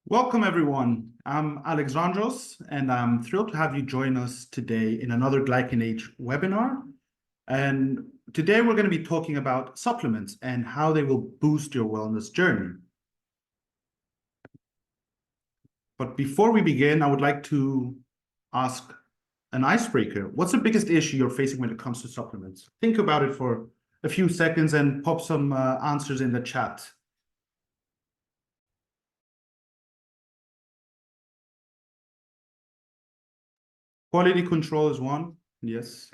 Welcome, everyone. I'm Alexandros, and I'm thrilled to have you join us today in another Glycan Age webinar. And today we're going to be talking about supplements and how they will boost your wellness journey. But before we begin, I would like to ask an icebreaker. What's the biggest issue you're facing when it comes to supplements? Think about it for a few seconds and pop some answers in the chat. Quality control is one. Yes.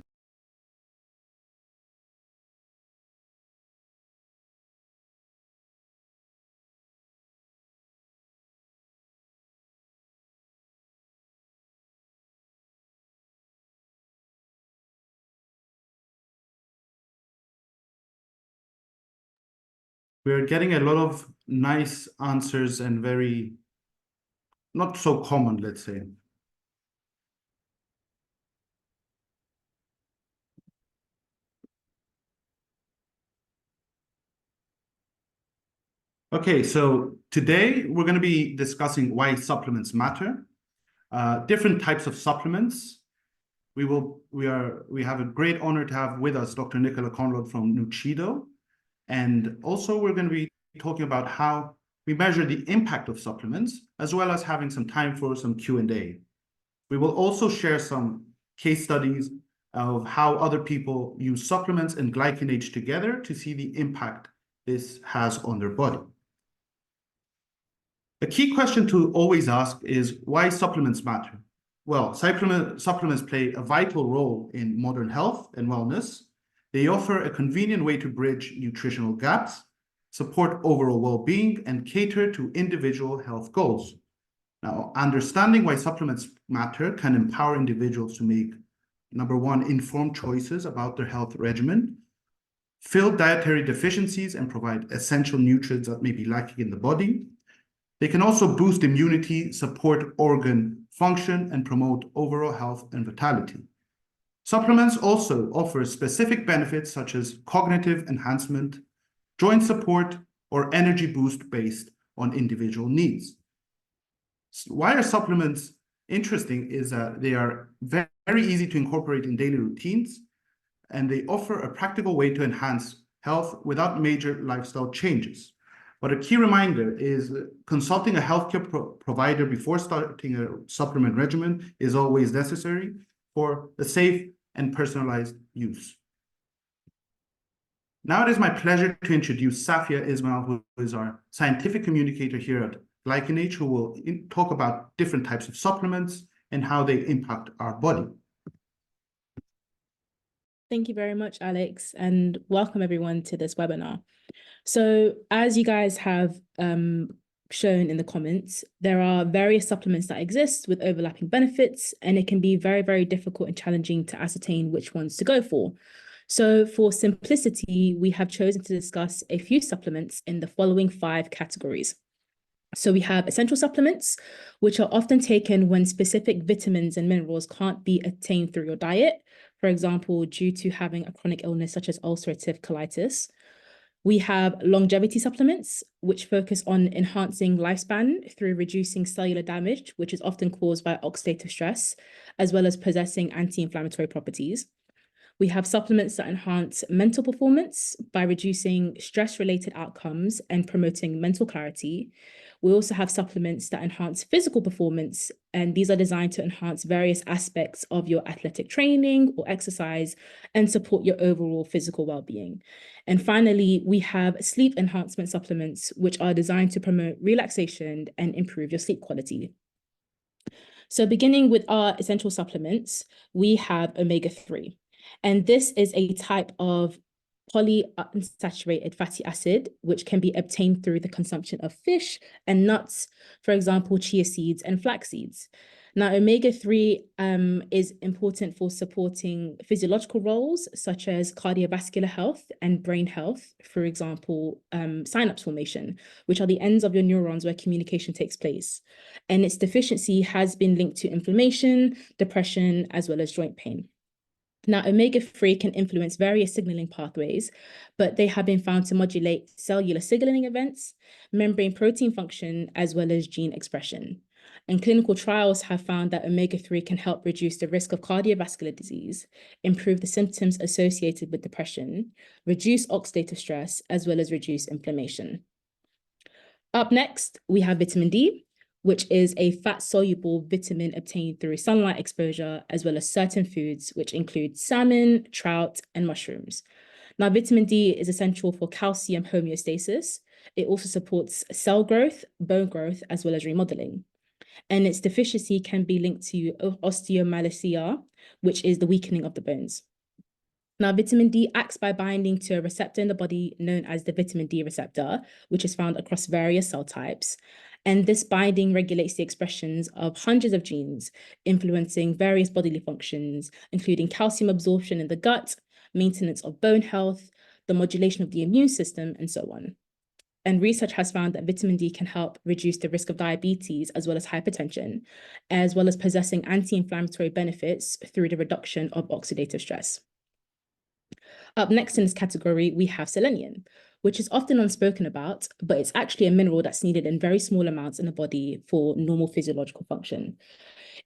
We're getting a lot of nice answers and very not so common, let's say. Okay, so today we're going to be discussing why supplements matter, different types of supplements. We have a great honor to have with us Dr. Nichola Conlon from Nuchido, and also we're going to be talking about how we measure the impact of supplements, as well as having some time for some Q&A. We will also share some case studies of how other people use supplements and Glycan Age together to see the impact this has on their body. A key question to always ask is why supplements matter. Well, supplements play a vital role in modern health and wellness. They offer a convenient way to bridge nutritional gaps, support overall well-being, and cater to individual health goals. Now, understanding why supplements matter can empower individuals to make, number one, informed choices about their health regimen, fill dietary deficiencies, and provide essential nutrients that may be lacking in the body. They can also boost immunity, support organ function, and promote overall health and vitality. Supplements also offer specific benefits such as cognitive enhancement, joint support, or energy boost based on individual needs. Why are supplements interesting is that they are very easy to incorporate in daily routines, and they offer a practical way to enhance health without major lifestyle changes. But a key reminder is consulting a healthcare provider before starting a supplement regimen is always necessary for a safe and personalized use. Now it is my pleasure to introduce Safia Ismail, who is our scientific communicator here at Glycan Age, who will talk about different types of supplements and how they impact our body. Thank you very much, Alex, and welcome everyone to this webinar. So as you guys have shown in the comments, there are various supplements that exist with overlapping benefits, and it can be very, very difficult and challenging to ascertain which ones to go for. So for simplicity, we have chosen to discuss a few supplements in the following 5 categories. So we have essential supplements, which are often taken when specific vitamins and minerals can't be obtained through your diet, for example, due to having a chronic illness such as ulcerative colitis. We have longevity supplements, which focus on enhancing lifespan through reducing cellular damage, which is often caused by oxidative stress, as well as possessing anti-inflammatory properties. We have supplements that enhance mental performance by reducing stress-related outcomes and promoting mental clarity. We also have supplements that enhance physical performance, and these are designed to enhance various aspects of your athletic training or exercise and support your overall physical well-being. And finally, we have sleep enhancement supplements, which are designed to promote relaxation and improve your sleep quality. So beginning with our essential supplements, we have omega-3. And this is a type of polyunsaturated fatty acid, which can be obtained through the consumption of fish and nuts, for example, chia seeds and flax seeds. Now, omega-3 is important for supporting physiological roles such as cardiovascular health and brain health, for example, synapse formation, which are the ends of your neurons where communication takes place. And its deficiency has been linked to inflammation, depression, as well as joint pain. Now, omega-3 can influence various signaling pathways, but they have been found to modulate cellular signaling events, membrane protein function, as well as gene expression. And clinical trials have found that omega-3 can help reduce the risk of cardiovascular disease, improve the symptoms associated with depression, reduce oxidative stress, as well as reduce inflammation. Up next, we have vitamin D, which is a fat-soluble vitamin obtained through sunlight exposure, as well as certain foods, which include salmon, trout, and mushrooms. Now, vitamin D is essential for calcium homeostasis. It also supports cell growth, bone growth, as well as remodeling. And its deficiency can be linked to osteomalacia, which is the weakening of the bones. Now, vitamin D acts by binding to a receptor in the body known as the vitamin D receptor, which is found across various cell types. And this binding regulates the expressions of hundreds of genes, influencing various bodily functions, including calcium absorption in the gut, maintenance of bone health, the modulation of the immune system, and so on. And research has found that vitamin D can help reduce the risk of diabetes as well as hypertension, as well as possessing anti-inflammatory benefits through the reduction of oxidative stress. Up next in this category, we have selenium, which is often unspoken about, but it's actually a mineral that's needed in very small amounts in the body for normal physiological function.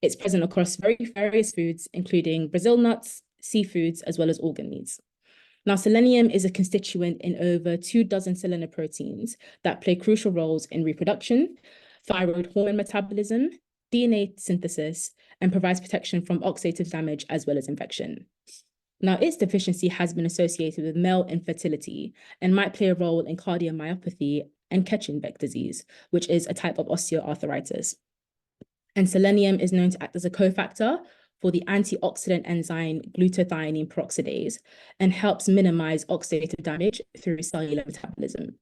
It's present across various foods, including Brazil nuts, seafoods, as well as organ meats. Now, selenium is a constituent in over 24 selenoproteins that play crucial roles in reproduction, thyroid hormone metabolism, DNA synthesis, and provides protection from oxidative damage as well as infection. Now, its deficiency has been associated with male infertility and might play a role in cardiomyopathy and Ketchenbeck disease, which is a type of osteoarthritis. And selenium is known to act as a cofactor for the antioxidant enzyme glutathione peroxidase and helps minimize oxidative damage through cellular metabolism.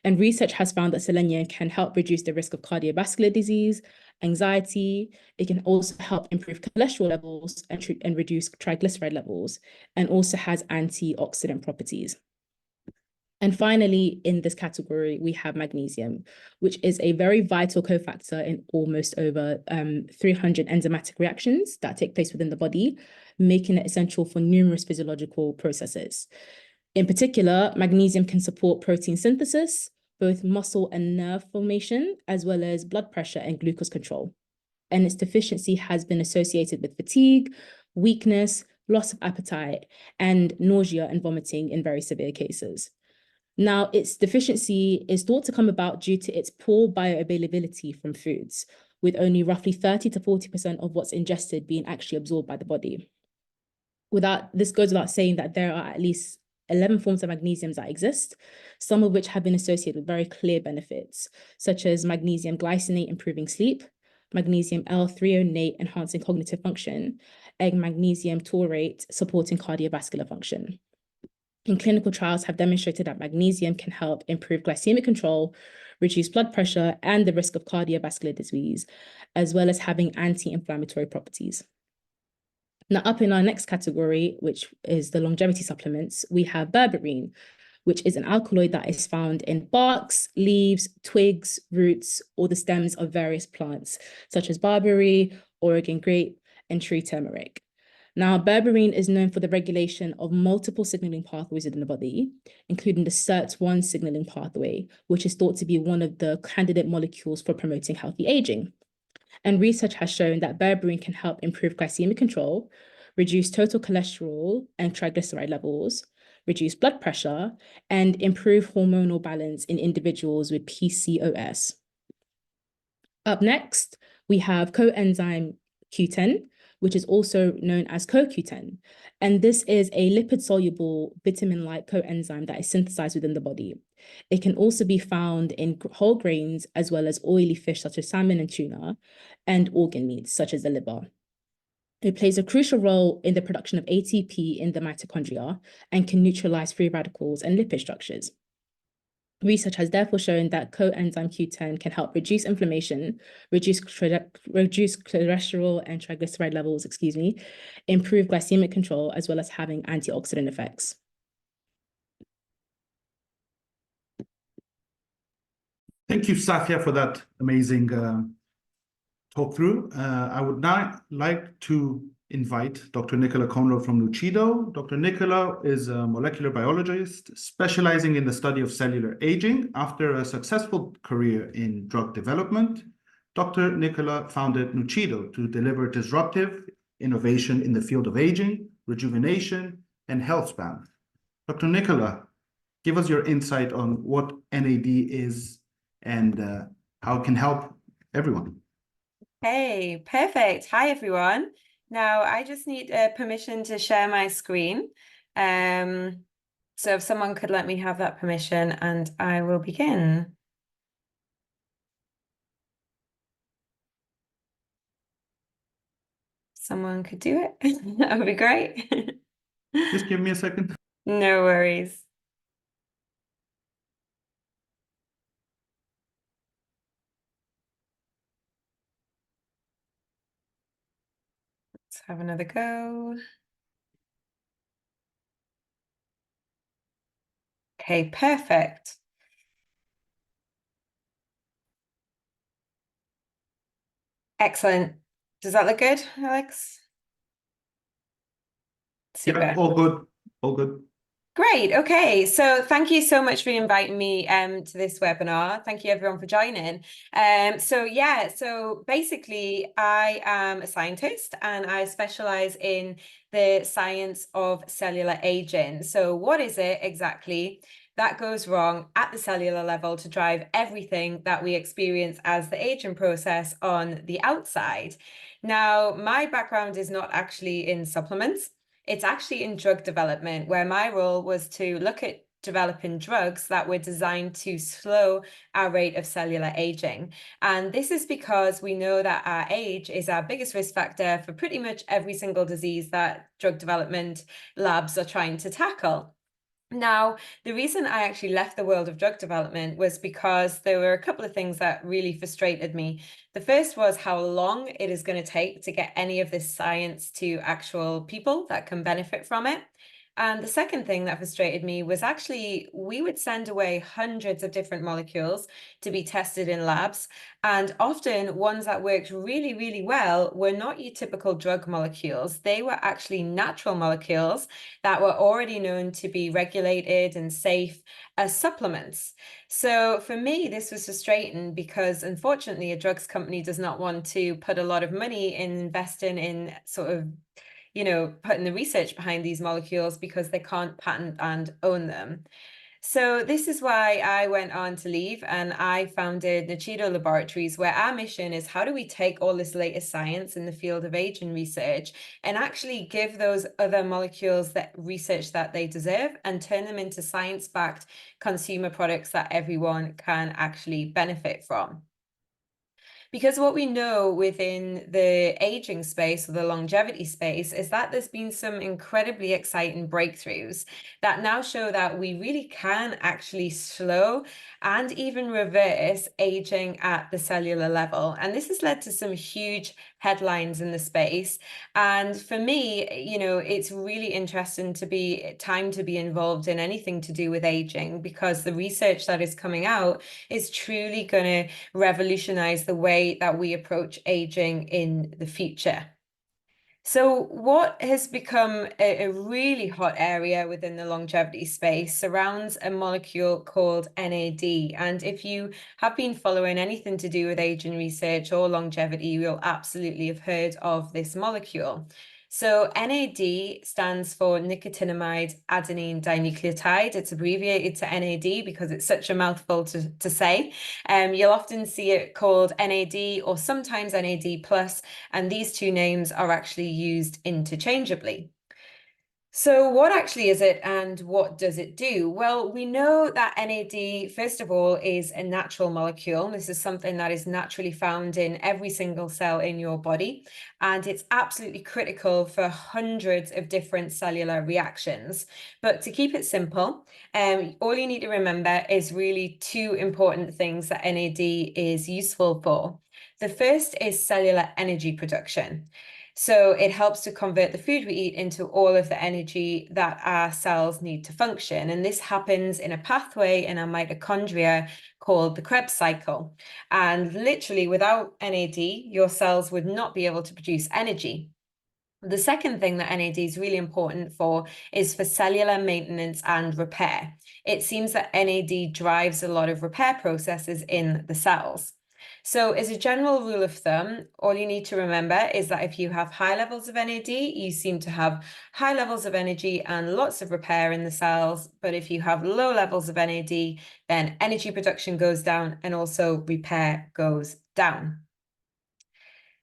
And research has found that selenium can help reduce the risk of cardiovascular disease, anxiety. It can also help improve cholesterol levels and reduce triglyceride levels, and also has antioxidant properties. And finally, in this category, we have magnesium, which is a very vital cofactor in almost over 300 enzymatic reactions that take place within the body, making it essential for numerous physiological processes. In particular, magnesium can support protein synthesis, both muscle and nerve formation, as well as blood pressure and glucose control. And its deficiency has been associated with fatigue, weakness, loss of appetite, and nausea and vomiting in very severe cases. Now, its deficiency is thought to come about due to its poor bioavailability from foods, with only roughly 30 to 40% of what's ingested being actually absorbed by the body. This goes without saying that there are at least 11 forms of magnesium that exist, some of which have been associated with very clear benefits, such as magnesium glycinate improving sleep, magnesium L-threonate enhancing cognitive function, and magnesium taurate supporting cardiovascular function. And clinical trials have demonstrated that magnesium can help improve glycemic control, reduce blood pressure, and the risk of cardiovascular disease, as well as having anti-inflammatory properties. Now, up in our next category, which is the longevity supplements, we have berberine, which is an alkaloid that is found in barks, leaves, twigs, roots, or the stems of various plants, such as barberry, Oregon grape, and tree turmeric. Now, berberine is known for the regulation of multiple signaling pathways within the body, including the SIRT1 signaling pathway, which is thought to be one of the candidate molecules for promoting healthy aging. And research has shown that berberine can help improve glycemic control, reduce total cholesterol and triglyceride levels, reduce blood pressure, and improve hormonal balance in individuals with PCOS. Up next, we have coenzyme Q10, which is also known as CoQ10. And this is a lipid-soluble vitamin-like coenzyme that is synthesized within the body. It can also be found in whole grains, as well as oily fish such as salmon and tuna, and organ meats such as the liver. It plays a crucial role in the production of ATP in the mitochondria and can neutralize free radicals and lipid structures. Research has therefore shown that coenzyme Q10 can help reduce inflammation, reduce cholesterol and triglyceride levels, improve glycemic control, as well as having antioxidant effects. Thank you, Safia, for that amazing talk through. I would now like to invite Dr. Nichola Conlon from Nuchido. Dr. Nichola is a molecular biologist specializing in the study of cellular aging. After a successful career in drug development, Dr. Nichola founded Nuchido to deliver disruptive innovation in the field of aging, rejuvenation, and health span. Dr. Nichola, give us your insight on what NAD is and how it can help everyone. Hey, perfect. Hi, everyone. Now, I just need permission to share my screen. So if someone could let me have that permission, and I will begin. Someone could do it. That would be great. Just give me a second. No worries. Let's have another go. Okay, perfect. Excellent. Does that look good, Alex? Super. Yeah, all good. All good. Great. Okay. So thank you so much for inviting me to this webinar. Thank you everyone for joining. So basically I am a scientist and I specialize in the science of cellular aging. So what is it exactly that goes wrong at the cellular level to drive everything that we experience as the aging process on the outside? Now, my background is not actually in supplements. It's actually in drug development, where my role was to look at developing drugs that were designed to slow our rate of cellular aging. And this is because we know that our age is our biggest risk factor for pretty much every single disease that drug development labs are trying to tackle. Now, the reason I actually left the world of drug development was because there were a couple of things that really frustrated me. The first was how long it is going to take to get any of this science to actual people that can benefit from it. And the second thing that frustrated me was actually we would send away hundreds of different molecules to be tested in labs. And often ones that worked really, really well were not your typical drug molecules. They were actually natural molecules that were already known to be regulated and safe as supplements. So for me, this was frustrating because unfortunately, a drugs company does not want to put a lot of money in investing in sort of putting the research behind these molecules because they can't patent and own them. So this is why I went on to leave and I founded Nuchido Laboratories, where our mission is how do we take all this latest science in the field of aging research and actually give those other molecules that research that they deserve and turn them into science-backed consumer products that everyone can actually benefit from. Because what we know within the aging space or the longevity space is that there's been some incredibly exciting breakthroughs that now show that we really can actually slow and even reverse aging at the cellular level. And this has led to some huge headlines in the space. And for me, it's really interesting to be involved in anything to do with aging, because the research that is coming out is truly going to revolutionize the way that we approach aging in the future. So what has become a really hot area within the longevity space surrounds a molecule called NAD. And if you have been following anything to do with aging research or longevity, you'll absolutely have heard of this molecule. So NAD stands for nicotinamide adenine dinucleotide. It's abbreviated to NAD because it's such a mouthful to say. You'll often see it called NAD or sometimes NAD plus, and these two names are actually used interchangeably. So what actually is it and what does it do? Well, we know that NAD, first of all, is a natural molecule. This is something that is naturally found in every single cell in your body, and it's absolutely critical for hundreds of different cellular reactions. But to keep it simple, all you need to remember is really two important things that NAD is useful for. The first is cellular energy production. So it helps to convert the food we eat into all of the energy that our cells need to function. And this happens in a pathway in our mitochondria called the Krebs cycle. And literally without NAD, your cells would not be able to produce energy. The second thing that NAD is really important for is for cellular maintenance and repair. It seems that NAD drives a lot of repair processes in the cells. So as a general rule of thumb, all you need to remember is that if you have high levels of NAD, you seem to have high levels of energy and lots of repair in the cells. But if you have low levels of NAD, then energy production goes down and also repair goes down.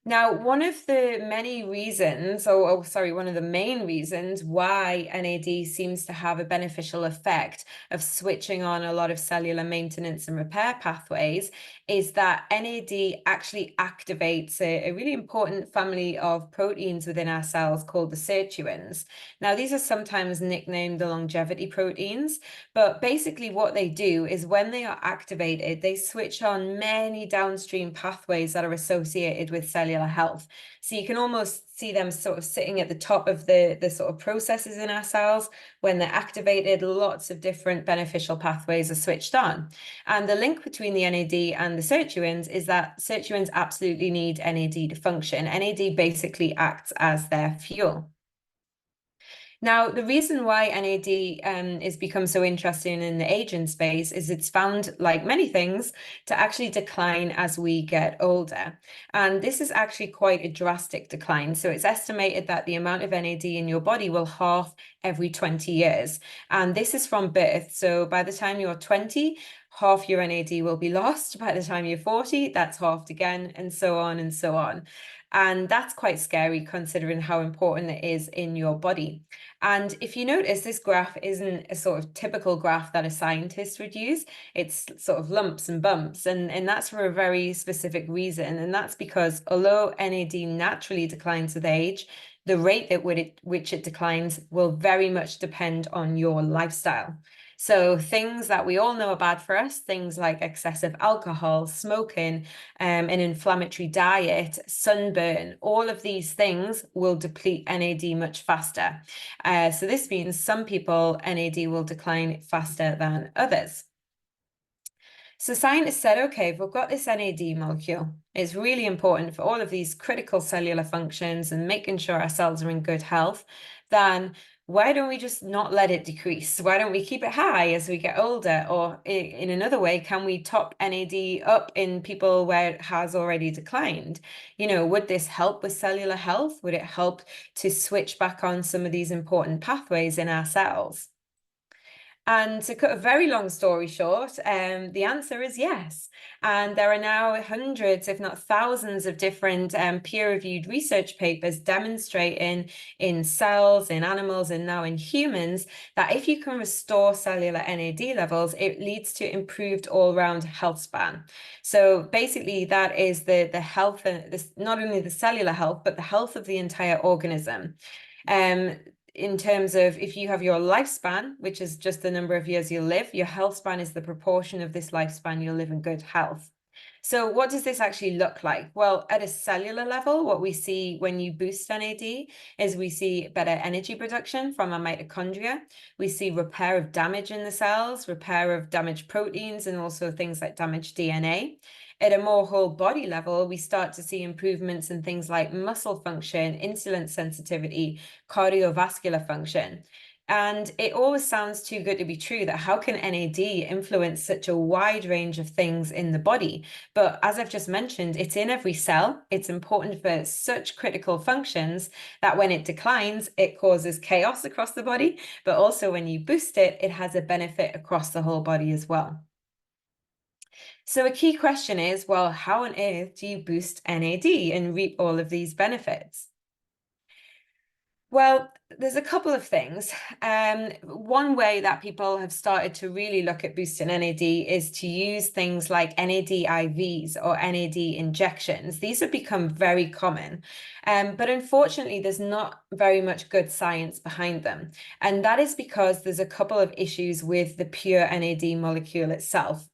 Now, one of the many reasons, one of the main reasons why NAD seems to have a beneficial effect of switching on a lot of cellular maintenance and repair pathways is that NAD actually activates a really important family of proteins within our cells called the sirtuins. Now, these are sometimes nicknamed the longevity proteins, but basically what they do is when they are activated, they switch on many downstream pathways that are associated with cellular health. So you can almost see them sort of sitting at the top of the sort of processes in our cells. When they're activated, lots of different beneficial pathways are switched on. And the link between the NAD and the sirtuins is that sirtuins absolutely need NAD to function. NAD basically acts as their fuel. Now, the reason why NAD is become so interesting in the aging space is it's found, like many things, to actually decline as we get older. And this is actually quite a drastic decline. So it's estimated that the amount of NAD in your body will halve every 20 years. And this is from birth. So by the time you're 20, half your NAD will be lost. By the time you're 40, that's halved again, and so on and so on. And that's quite scary considering how important it is in your body. And if you notice, this graph isn't a sort of typical graph that a scientist would use. It's sort of lumps and bumps, and that's for a very specific reason. And that's because although NAD naturally declines with age, the rate at which it declines will very much depend on your lifestyle. So things that we all know are bad for us, things like excessive alcohol, smoking, an inflammatory diet, sunburn, all of these things will deplete NAD much faster. So this means some people, NAD will decline faster than others. So scientists said, okay, if we've got this NAD molecule, it's really important for all of these critical cellular functions and making sure our cells are in good health, then why don't we just not let it decrease? Why don't we keep it high as we get older? Or in another way, can we top NAD up in people where it has already declined? You know, would this help with cellular health? Would it help to switch back on some of these important pathways in our cells? And to cut a very long story short, the answer is yes. And there are now hundreds, if not thousands, of different peer-reviewed research papers demonstrating in cells, in animals, and now in humans that if you can restore cellular NAD levels, it leads to improved all-round health span. So basically, that is the health, and not only the cellular health, but the health of the entire organism. In terms of if you have your lifespan, which is just the number of years you'll live, your health span is the proportion of this lifespan you'll live in good health. So what does this actually look like? Well, at a cellular level, what we see when you boost NAD is we see better energy production from our mitochondria. We see repair of damage in the cells, repair of damaged proteins, and also things like damaged DNA. At a more whole body level, we start to see improvements in things like muscle function, insulin sensitivity, cardiovascular function. And it always sounds too good to be true that how can NAD influence such a wide range of things in the body? But as I've just mentioned, it's in every cell. It's important for such critical functions that when it declines, it causes chaos across the body. But also when you boost it, it has a benefit across the whole body as well. So a key question is, well, how on earth do you boost NAD and reap all of these benefits? Well, there's a couple of things. One way that people have started to really look at boosting NAD is to use things like NAD IVs or NAD injections. These have become very common, but unfortunately, there's not very much good science behind them. And that is because there's a couple of issues with the pure NAD molecule itself.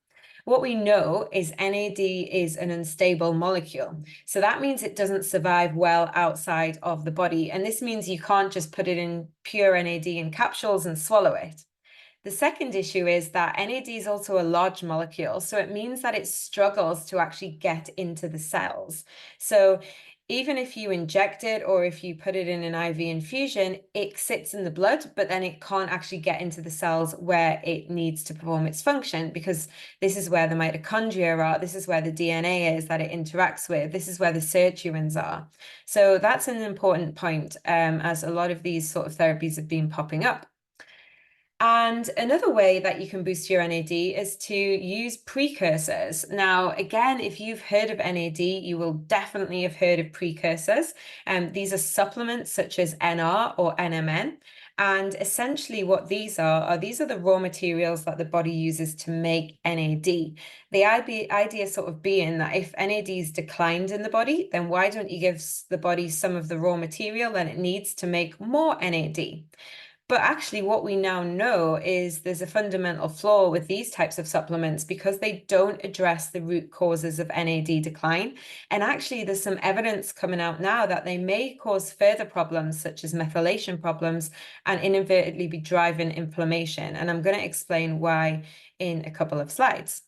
What we know is NAD is an unstable molecule. So that means it doesn't survive well outside of the body. And this means you can't just put it in pure NAD in capsules and swallow it. The second issue is that NAD is also a large molecule. So it means that it struggles to actually get into the cells. So even if you inject it or if you put it in an IV infusion, it sits in the blood, but then it can't actually get into the cells where it needs to perform its function, because this is where the mitochondria are. This is where the DNA is that it interacts with. This is where the sirtuins are. So that's an important point, as a lot of these sort of therapies have been popping up. And another way that you can boost your NAD is to use precursors. Now, again, if you've heard of NAD, you will definitely have heard of precursors. These are supplements such as NR or NMN. And essentially what these are the raw materials that the body uses to make NAD. The idea sort of being that if NAD is declined in the body, then why don't you give the body some of the raw material that it needs to make more NAD? But actually, what we now know is there's a fundamental flaw with these types of supplements because they don't address the root causes of NAD decline. And actually, there's some evidence coming out now that they may cause further problems, such as methylation problems, and inadvertently be driving inflammation. And I'm going to explain why in a couple of slides.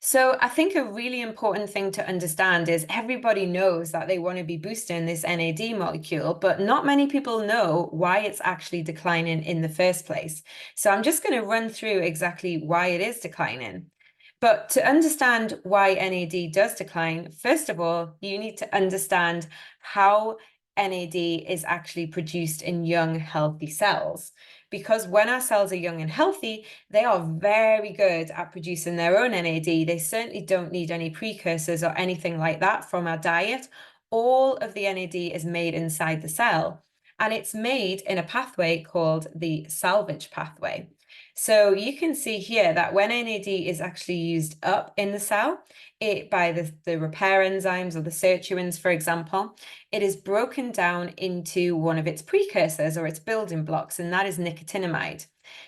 So I think a really important thing to understand is everybody knows that they want to be boosting this NAD molecule, but not many people know why it's actually declining in the first place. So I'm just going to run through exactly why it is declining. But to understand why NAD does decline, first of all, you need to understand how NAD is actually produced in young, healthy cells. Because when our cells are young and healthy, they are very good at producing their own NAD. They certainly don't need any precursors or anything like that from our diet. All of the NAD is made inside the cell, and it's made in a pathway called the salvage pathway. So you can see here that when NAD is actually used up in the cell, by the repair enzymes or the sirtuins, for example, it is broken down into one of its precursors or its building blocks, and that is nicotinamide.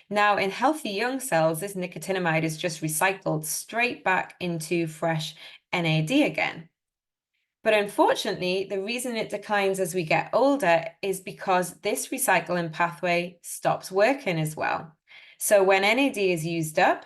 Now, in healthy young cells, this nicotinamide is just recycled straight back into fresh NAD again. But unfortunately, the reason it declines as we get older is because this recycling pathway stops working as well. So when NAD is used up,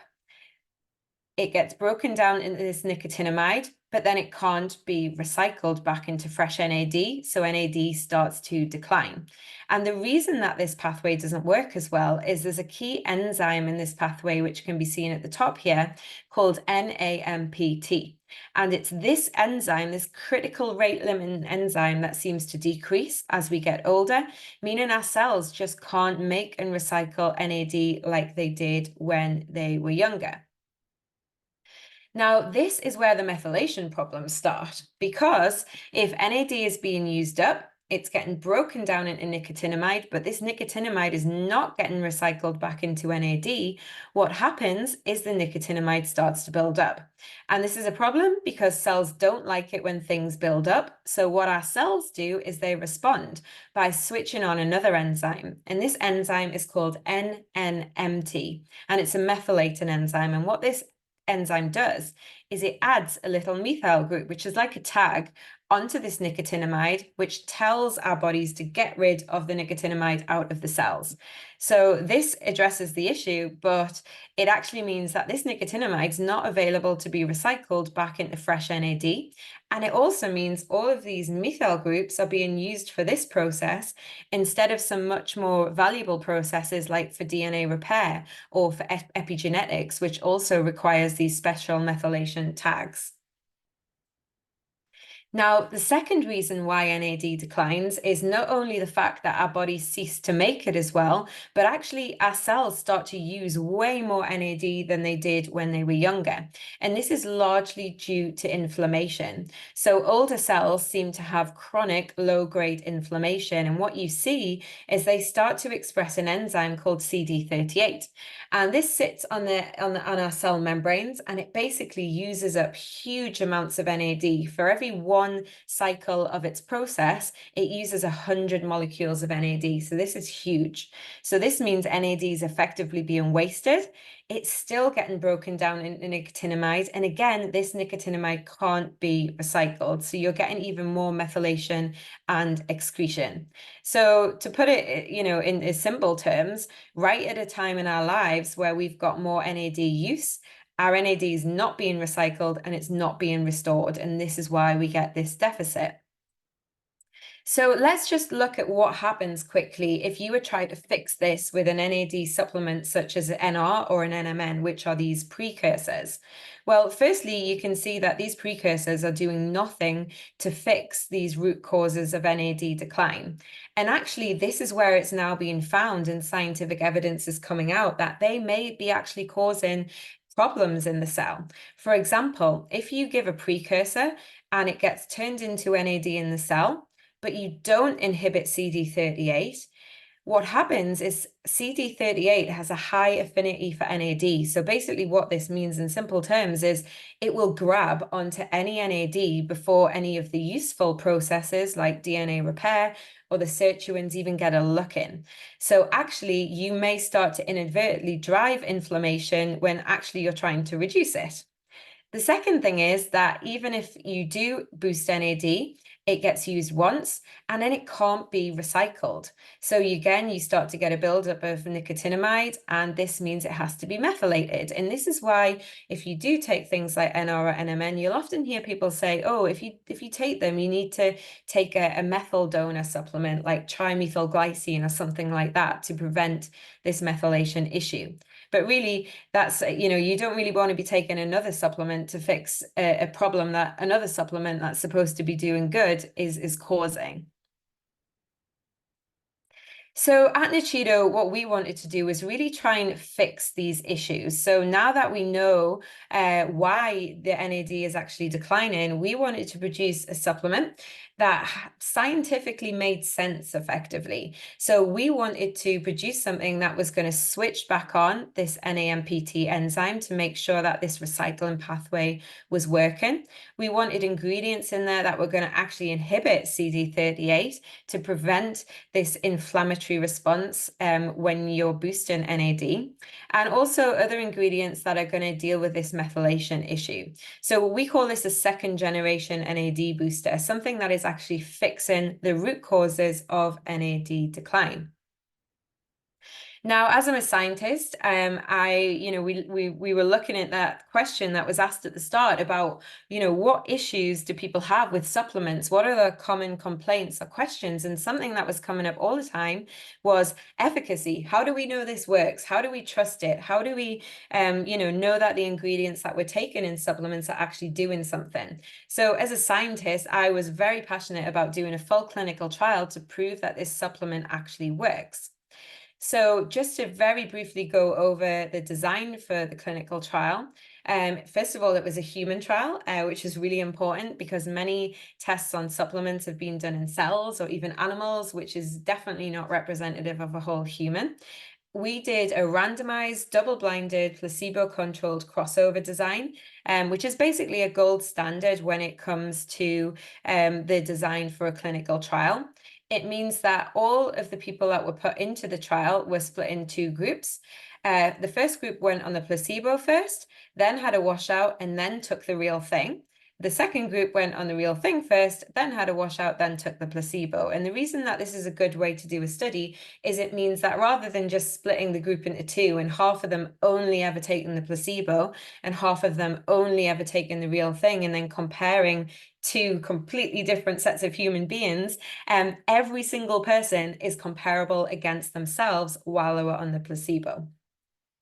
it gets broken down into this nicotinamide, but then it can't be recycled back into fresh NAD, so NAD starts to decline. And the reason that this pathway doesn't work as well is there's a key enzyme in this pathway, which can be seen at the top here, called NAMPT. And it's this enzyme, this critical rate limiting enzyme, that seems to decrease as we get older, meaning our cells just can't make and recycle NAD like they did when they were younger. Now, this is where the methylation problems start, because if NAD is being used up, it's getting broken down into nicotinamide, but this nicotinamide is not getting recycled back into NAD. What happens is the nicotinamide starts to build up. And this is a problem because cells don't like it when things build up. So what our cells do is they respond by switching on another enzyme. And this enzyme is called NNMT, and it's a methylating enzyme. And what this enzyme does is it adds a little methyl group, which is like a tag, onto this nicotinamide, which tells our bodies to get rid of the nicotinamide out of the cells. So this addresses the issue, but it actually means that this nicotinamide is not available to be recycled back into fresh NAD. And it also means all of these methyl groups are being used for this process instead of some much more valuable processes like for DNA repair or for epigenetics, which also requires these special methylation tags. Now, the second reason why NAD declines is not only the fact that our bodies cease to make it as well, but actually our cells start to use way more NAD than they did when they were younger. And this is largely due to inflammation. So older cells seem to have chronic low-grade inflammation. And what you see is they start to express an enzyme called CD38. And this sits on our cell membranes, and it basically uses up huge amounts of NAD. For every one cycle of its process, it uses 100 molecules of NAD. So this is huge. So this means NAD is effectively being wasted. It's still getting broken down into nicotinamide. And again, this nicotinamide can't be recycled. So you're getting even more methylation and excretion. So to put it, in simple terms, right at a time in our lives where we've got more NAD use, our NAD is not being recycled and it's not being restored. And this is why we get this deficit. So let's just look at what happens quickly if you were trying to fix this with an NAD supplement such as an NR or an NMN, which are these precursors. Well, firstly, you can see that these precursors are doing nothing to fix these root causes of NAD decline. And actually, this is where it's now being found, and scientific evidence is coming out that they may be actually causing problems in the cell. For example, if you give a precursor and it gets turned into NAD in the cell, but you don't inhibit CD38, what happens is CD38 has a high affinity for NAD. So basically what this means in simple terms is it will grab onto any NAD before any of the useful processes like DNA repair or the sirtuins even get a look in. So actually you may start to inadvertently drive inflammation when actually you're trying to reduce it. The second thing is that even if you do boost NAD, it gets used once and then it can't be recycled. So again, you start to get a buildup of nicotinamide, and this means it has to be methylated. And this is why if you do take things like NR or NMN, you'll often hear people say, oh, if you take them, you need to take a methyl donor supplement like trimethylglycine or something like that to prevent this methylation issue. But really, that's, you don't really want to be taking another supplement to fix a problem that another supplement that's supposed to be doing good is causing. So at Nuchido, what we wanted to do was really try and fix these issues. So now that we know why the NAD is actually declining, we wanted to produce a supplement that scientifically made sense effectively. So we wanted to produce something that was going to switch back on this NAMPT enzyme to make sure that this recycling pathway was working. We wanted ingredients in there that were going to actually inhibit CD38 to prevent this inflammatory response when you're boosting NAD, and also other ingredients that are going to deal with this methylation issue. So we call this a second generation NAD booster, something that is actually fixing the root causes of NAD decline. Now, as I'm a scientist, we were looking at that question that was asked at the start about, what issues do people have with supplements? What are the common complaints or questions? And something that was coming up all the time was efficacy. How do we know this works? How do we trust it? How do we, know that the ingredients that we're taking in supplements are actually doing something? So as a scientist, I was very passionate about doing a full clinical trial to prove that this supplement actually works. So just to very briefly go over the design for the clinical trial. First of all, it was a human trial, which is really important because many tests on supplements have been done in cells or even animals, which is definitely not representative of a whole human. We did a randomized, double-blinded, placebo-controlled crossover design, which is basically a gold standard when it comes to the design for a clinical trial. It means that all of the people that were put into the trial were split in two groups. The first group went on the placebo first, then had a washout, and then took the real thing. The second group went on the real thing first, then had a washout, then took the placebo. And the reason that this is a good way to do a study is it means that rather than just splitting the group into two and half of them only ever taking the placebo and half of them only ever taking the real thing and then comparing two completely different sets of human beings, every single person is comparable against themselves while they were on the placebo.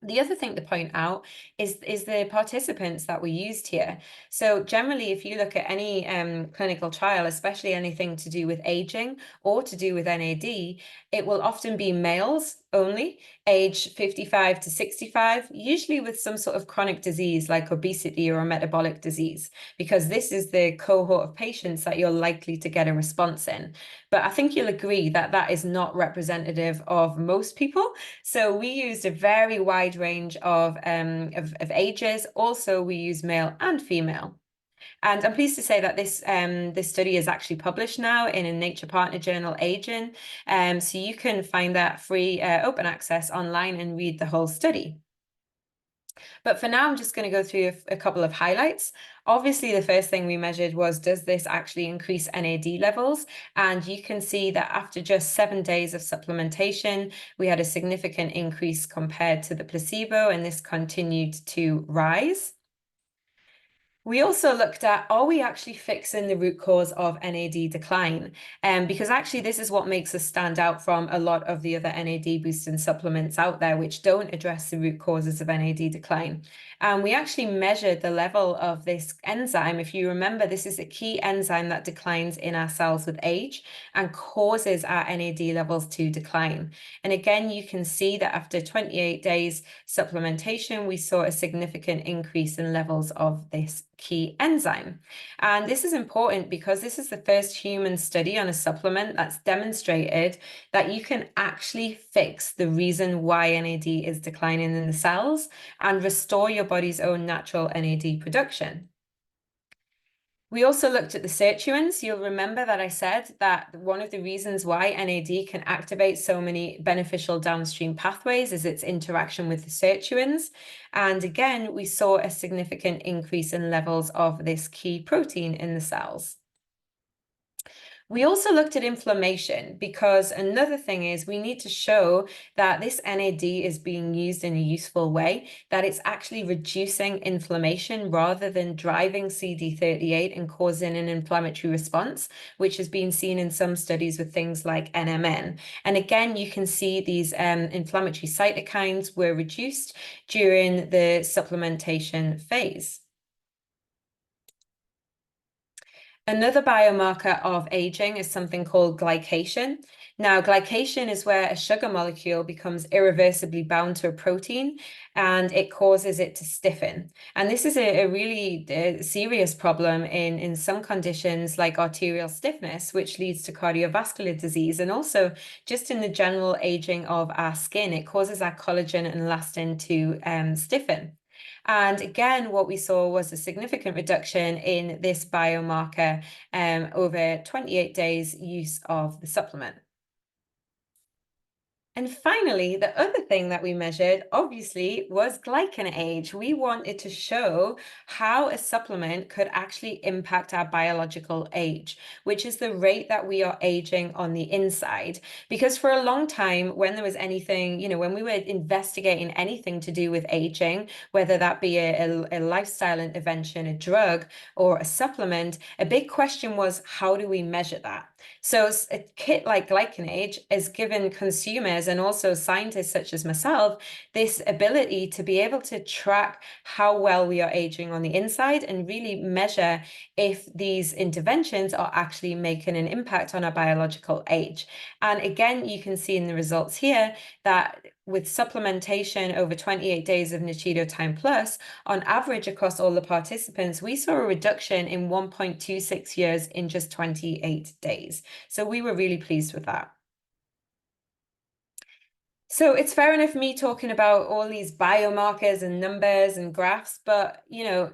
The other thing to point out is the participants that were used here. So generally, if you look at any clinical trial, especially anything to do with aging or to do with NAD, it will often be males only, age 55 to 65, usually with some sort of chronic disease like obesity or a metabolic disease, because this is the cohort of patients that you're likely to get a response in. But I think you'll agree that that is not representative of most people. So we used a very wide range of ages. Also, we use male and female. And I'm pleased to say that this study is actually published now in a Nature Partner journal, Aging. So you can find that free open access online and read the whole study. But for now, I'm just going to go through a couple of highlights. Obviously, the first thing we measured was, does this actually increase NAD levels? And you can see that after just 7 days of supplementation, we had a significant increase compared to the placebo, and this continued to rise. We also looked at, are we actually fixing the root cause of NAD decline? Because actually this is what makes us stand out from a lot of the other NAD boosting supplements out there, which don't address the root causes of NAD decline. And we actually measured the level of this enzyme. If you remember, this is a key enzyme that declines in our cells with age and causes our NAD levels to decline. And again, you can see that after 28 days supplementation, we saw a significant increase in levels of this key enzyme. And this is important because this is the first human study on a supplement that's demonstrated that you can actually fix the reason why NAD is declining in the cells and restore your body's own natural NAD production. We also looked at the sirtuins. You'll remember that I said that one of the reasons why NAD can activate so many beneficial downstream pathways is its interaction with the sirtuins. And again, we saw a significant increase in levels of this key protein in the cells. We also looked at inflammation because another thing is we need to show that this NAD is being used in a useful way, that it's actually reducing inflammation rather than driving CD38 and causing an inflammatory response, which has been seen in some studies with things like NMN. And again, you can see these inflammatory cytokines were reduced during the supplementation phase. Another biomarker of aging is something called glycation. Now, glycation is where a sugar molecule becomes irreversibly bound to a protein and it causes it to stiffen. And this is a really serious problem in some conditions like arterial stiffness, which leads to cardiovascular disease. And also just in the general aging of our skin, it causes our collagen and elastin to stiffen. And again, what we saw was a significant reduction in this biomarker over 28 days use of the supplement. And finally, the other thing that we measured, obviously, was glycan age. We wanted to show how a supplement could actually impact our biological age, which is the rate that we are aging on the inside. Because for a long time, when there was anything, when we were investigating anything to do with aging, whether that be a lifestyle intervention, a drug, or a supplement, a big question was, how do we measure that? So a kit like glycan age has given consumers and also scientists such as myself this ability to be able to track how well we are aging on the inside and really measure if these interventions are actually making an impact on our biological age. And again, you can see in the results here that with supplementation over 28 days of Nuchido Time Plus, on average across all the participants, we saw a reduction in 1.26 years in just 28 days. So we were really pleased with that. So it's fair enough me talking about all these biomarkers and numbers and graphs, but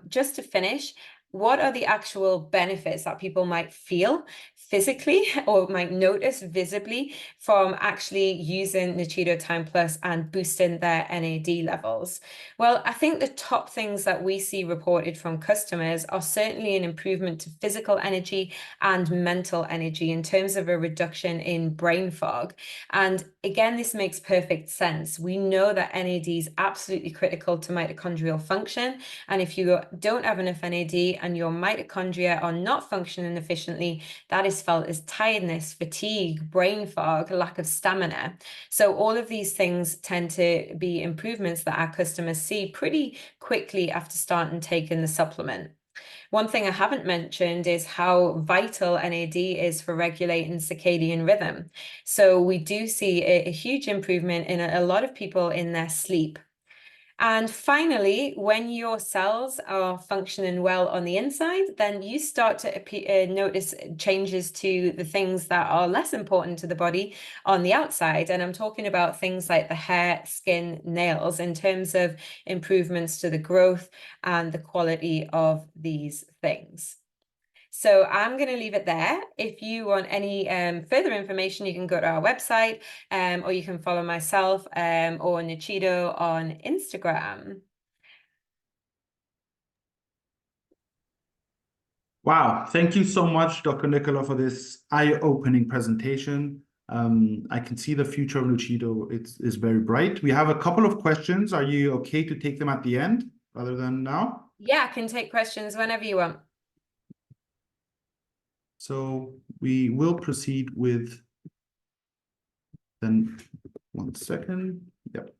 just to finish, what are the actual benefits that people might feel physically or might notice visibly from actually using Nuchido Time Plus and boosting their NAD levels? Well, I think the top things that we see reported from customers are certainly an improvement to physical energy and mental energy in terms of a reduction in brain fog. And again, this makes perfect sense. We know that NAD is absolutely critical to mitochondrial function. And if you don't have enough NAD and your mitochondria are not functioning efficiently, that is felt as tiredness, fatigue, brain fog, lack of stamina. So all of these things tend to be improvements that our customers see pretty quickly after starting taking the supplement. One thing I haven't mentioned is how vital NAD is for regulating circadian rhythm. So we do see a huge improvement in a lot of people in their sleep. And finally, when your cells are functioning well on the inside, then you start to notice changes to the things that are less important to the body on the outside. And I'm talking about things like the hair, skin, nails, in terms of improvements to the growth and the quality of these things. So I'm going to leave it there. If you want any further information, you can go to our website or you can follow myself or Nuchido on Instagram. Wow, thank you so much, Dr. Nichola, for this eye-opening presentation. I can see the future of Nuchido is very bright. We have a couple of questions. Are you okay to take them at the end rather than now? Yeah, I can take questions whenever you want. So we will proceed with then 1 second. Yep.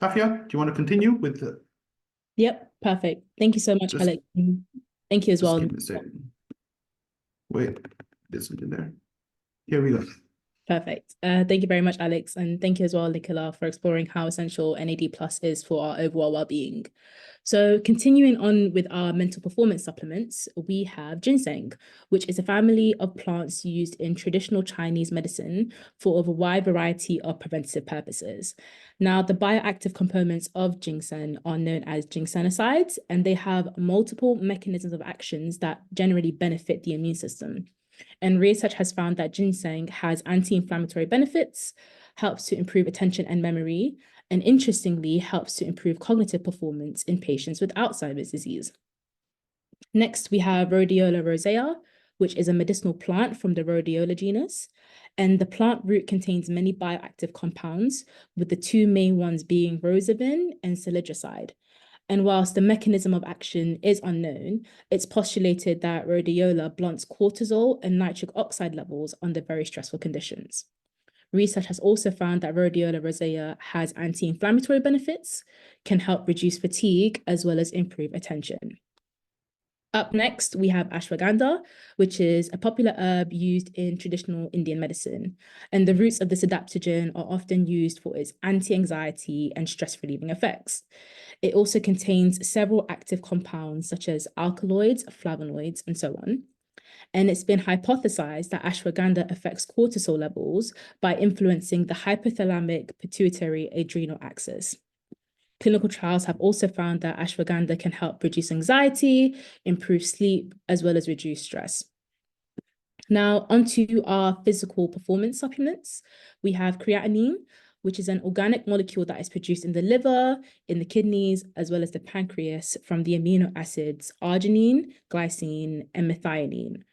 Safia, do you want to continue with the Yep, perfect. Thank you so much, just Alex. Thank you as just well. give me a second. Wait, there's something there. Here we go. Perfect. Thank you very much, Alex. And thank you as well, Nichola, for exploring how essential NAD+ is for our overall well-being. So continuing on with our mental performance supplements, we have ginseng, which is a family of plants used in traditional Chinese medicine for a wide variety of preventative purposes. Now, the bioactive components of ginseng are known as ginsenosides, and they have multiple mechanisms of actions that generally benefit the immune system. And research has found that ginseng has anti-inflammatory benefits, helps to improve attention and memory, and interestingly, helps to improve cognitive performance in patients with Alzheimer's disease. Next, we have Rhodiola rosea, which is a medicinal plant from the Rhodiola genus. And the plant root contains many bioactive compounds, with the two main ones being rosavin and cellular. And whilst the mechanism of action is unknown, it's postulated that rhodiola blunts cortisol and nitric oxide levels under very stressful conditions. Research has also found that Rhodiola rosea has anti-inflammatory benefits, can help reduce fatigue, as well as improve attention. Up next, we have ashwagandha, which is a popular herb used in traditional Indian medicine. And the roots of this adaptogen are often used for its anti-anxiety and stress-relieving effects. It also contains several active compounds such as alkaloids, flavonoids, and so on. And it's been hypothesized that ashwagandha affects cortisol levels by influencing the hypothalamic pituitary adrenal axis. Clinical trials have also found that ashwagandha can help reduce anxiety, improve sleep, as well as reduce stress. Now, onto our physical performance supplements. We have creatinine, which is an organic molecule that is produced in the liver, in the kidneys, as well as the pancreas from the amino acids arginine, glycine, and methionine.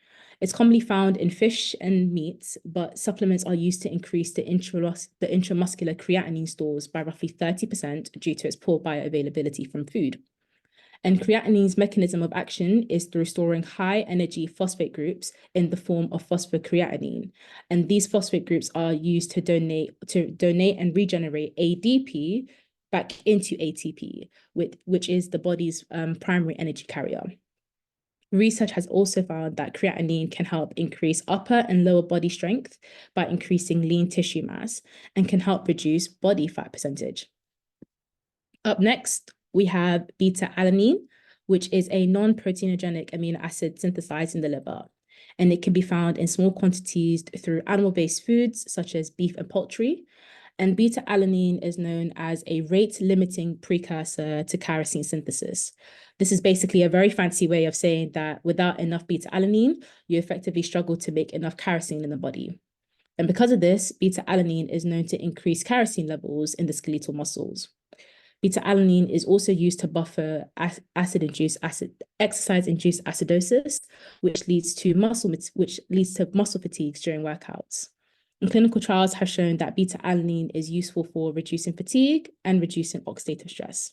It's commonly found in fish and meats, but supplements are used to increase the intramuscular creatinine stores by roughly 30% due to its poor bioavailability from food. And creatinine's mechanism of action is through storing high energy phosphate groups in the form of phosphocreatinine. And these phosphate groups are used to donate and regenerate ADP back into ATP, which is the body's primary energy carrier. Research has also found that creatinine can help increase upper and lower body strength by increasing lean tissue mass and can help reduce body fat percentage. Up next, we have beta-alanine, which is a non-proteinogenic amino acid synthesized in the liver. And it can be found in small quantities through animal-based foods such as beef and poultry. And beta-alanine is known as a rate-limiting precursor to kerosene synthesis. This is basically a very fancy way of saying that without enough beta-alanine, you effectively struggle to make enough kerosene in the body. And because of this, beta-alanine is known to increase kerosene levels in the skeletal muscles. Beta-alanine is also used to buffer exercise-induced acidosis, which leads to muscle fatigues during workouts. And clinical trials have shown that beta-alanine is useful for reducing fatigue and reducing oxidative stress.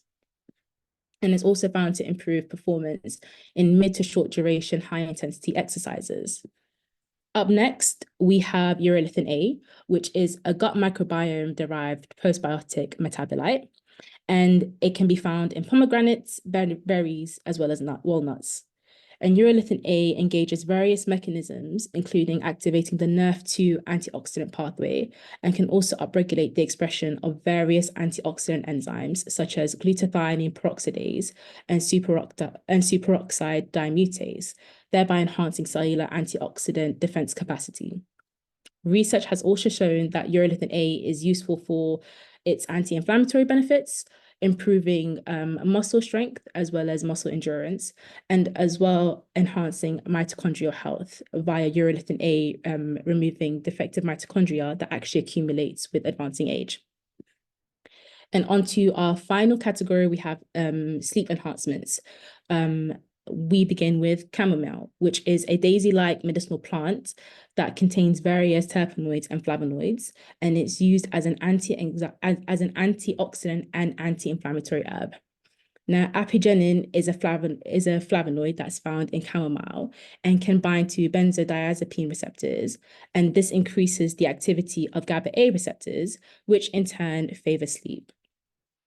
And it's also found to improve performance in mid to short duration, high intensity exercises. Up next, we have urolithin A, which is a gut microbiome derived postbiotic metabolite. And it can be found in pomegranates, berries, as well as walnuts. And urolithin A engages various mechanisms, including activating the NRF2 antioxidant pathway, and can also upregulate the expression of various antioxidant enzymes, such as glutathione peroxidase and superoxide dimutase, thereby enhancing cellular antioxidant defense capacity. Research has also shown that urolithin A is useful for its anti-inflammatory benefits, improving muscle strength as well as muscle endurance, and as well enhancing mitochondrial health via urolithin A, removing defective mitochondria that actually accumulates with advancing age. And onto our final category, we have sleep enhancements. we begin with chamomile, which is a daisy-like medicinal plant that contains various terpenoids and flavonoids, and it's used as an antioxidant and anti-inflammatory herb. Now, apigenin is a flavonoid that's found in chamomile and can bind to benzodiazepine receptors, and this increases the activity of GABA-A receptors, which in turn favor sleep.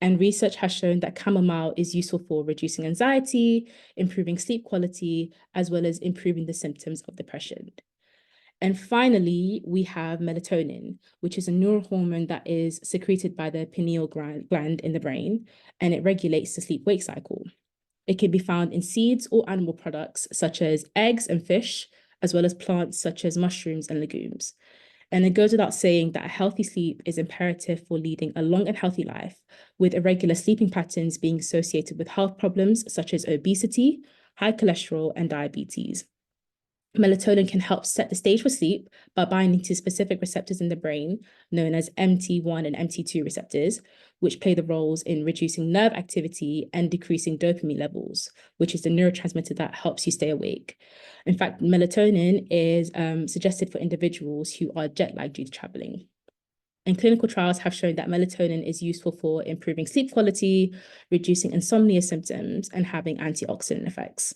And research has shown that chamomile is useful for reducing anxiety, improving sleep quality, as well as improving the symptoms of depression. And finally, we have melatonin, which is a neurohormone that is secreted by the pineal gland in the brain, and it regulates the sleep-wake cycle. It can be found in seeds or animal products, such as eggs and fish, as well as plants such as mushrooms and legumes. And it goes without saying that a healthy sleep is imperative for leading a long and healthy life, with irregular sleeping patterns being associated with health problems such as obesity, high cholesterol, and diabetes. Melatonin can help set the stage for sleep by binding to specific receptors in the brain, known as MT1 and MT2 receptors, which play the roles in reducing nerve activity and decreasing dopamine levels, which is the neurotransmitter that helps you stay awake. In fact, melatonin is suggested for individuals who are jet-lagged due to traveling. And clinical trials have shown that melatonin is useful for improving sleep quality, reducing insomnia symptoms, and having antioxidant effects.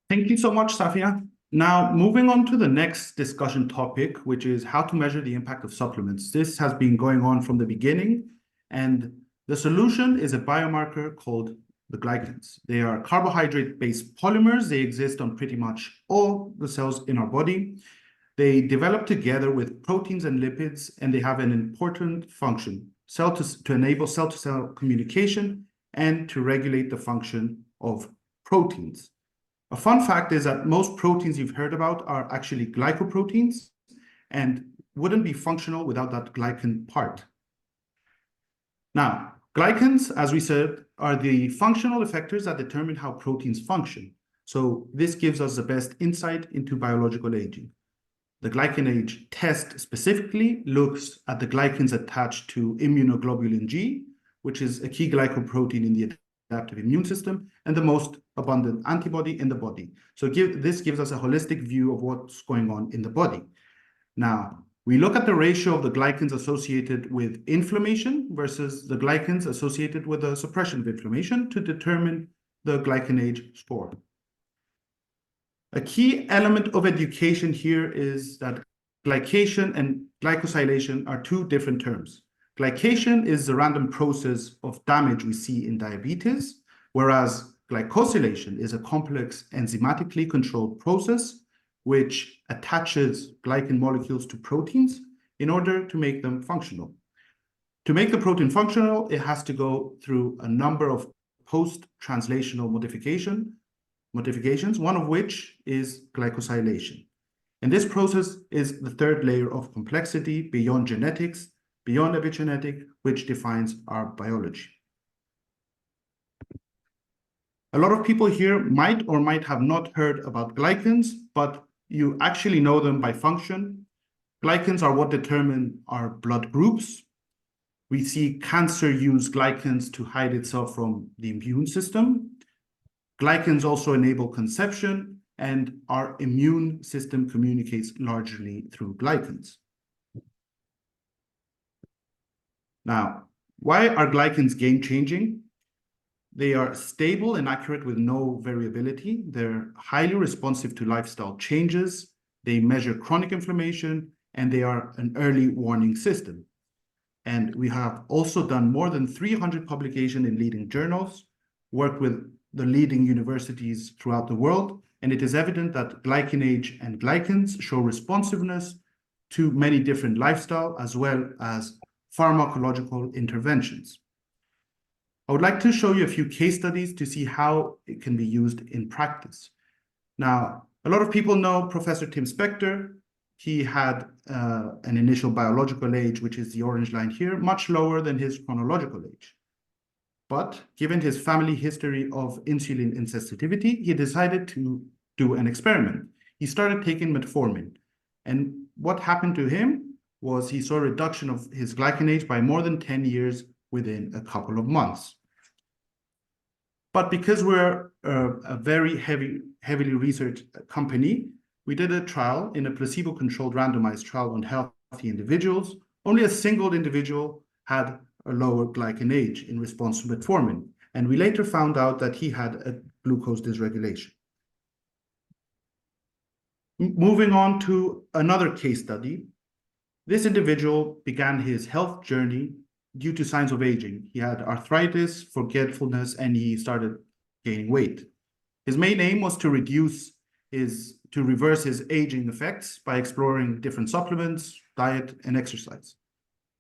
Thank you so much, Safia. Now, moving on to the next discussion topic, which is how to measure the impact of supplements. This has been going on from the beginning, and the solution is a biomarker called the glycans. They are carbohydrate-based polymers. They exist on pretty much all the cells in our body. They develop together with proteins and lipids, and they have an important function, to enable cell-to-cell communication and to regulate the function of proteins. A fun fact is that most proteins you've heard about are actually glycoproteins and wouldn't be functional without that glycan part. Now, glycans, as we said, are the functional effectors that determine how proteins function. So this gives us the best insight into biological aging. The glycan age test specifically looks at the glycans attached to immunoglobulin G, which is a key glycoprotein in the adaptive immune system and the most abundant antibody in the body. So this gives us a holistic view of what's going on in the body. Now, we look at the ratio of the glycans associated with inflammation versus the glycans associated with the suppression of inflammation to determine the glycan age score. A key element of education here is that glycation and glycosylation are two different terms. Glycation is the random process of damage we see in diabetes, whereas glycosylation is a complex enzymatically controlled process which attaches glycan molecules to proteins in order to make them functional. To make the protein functional, it has to go through a number of post-translational modifications, one of which is glycosylation. And this process is the third layer of complexity beyond genetics, beyond epigenetic, which defines our biology. A lot of people here might or might have not heard about glycans, but you actually know them by function. Glycans are what determine our blood groups. We see cancer use glycans to hide itself from the immune system. Glycans also enable conception, and our immune system communicates largely through glycans. Now, why are glycans game-changing? They are stable and accurate with no variability. They're highly responsive to lifestyle changes. They measure chronic inflammation, and they are an early warning system. And we have also done more than 300 publications in leading journals, worked with the leading universities throughout the world, and it is evident that glycan age and glycans show responsiveness to many different lifestyle as well as pharmacological interventions. I would like to show you a few case studies to see how it can be used in practice. Now, a lot of people know Professor Tim Spector. He had an initial biological age, which is the orange line here, much lower than his chronological age. But given his family history of insulin insensitivity, he decided to do an experiment. He started taking metformin. And what happened to him was he saw a reduction of his glycan age by more than 10 years within a couple of months. But because we're a very heavily researched company, we did a trial in a placebo-controlled randomized trial on healthy individuals. Only a single individual had a lower glycan age in response to metformin, and we later found out that he had a glucose dysregulation. Moving on to another case study, this individual began his health journey due to signs of aging. He had arthritis, forgetfulness, and he started gaining weight. His main aim was to reverse his aging effects by exploring different supplements, diet, and exercise.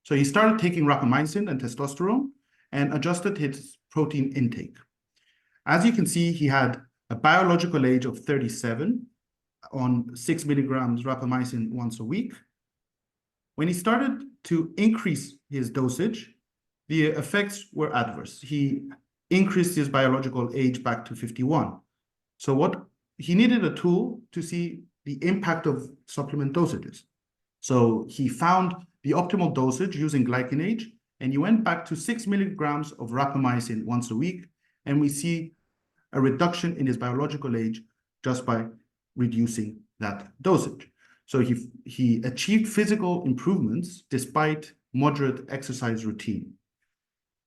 So he started taking rapamycin and testosterone and adjusted his protein intake. As you can see, he had a biological age of 37 on 6 milligrams rapamycin once a week. When he started to increase his dosage, the effects were adverse. He increased his biological age back to 51. So he needed a tool to see the impact of supplement dosages. So he found the optimal dosage using glycan age, and he went back to 6 milligrams of rapamycin once a week, and we see a reduction in his biological age just by reducing that dosage. So he achieved physical improvements despite moderate exercise routine.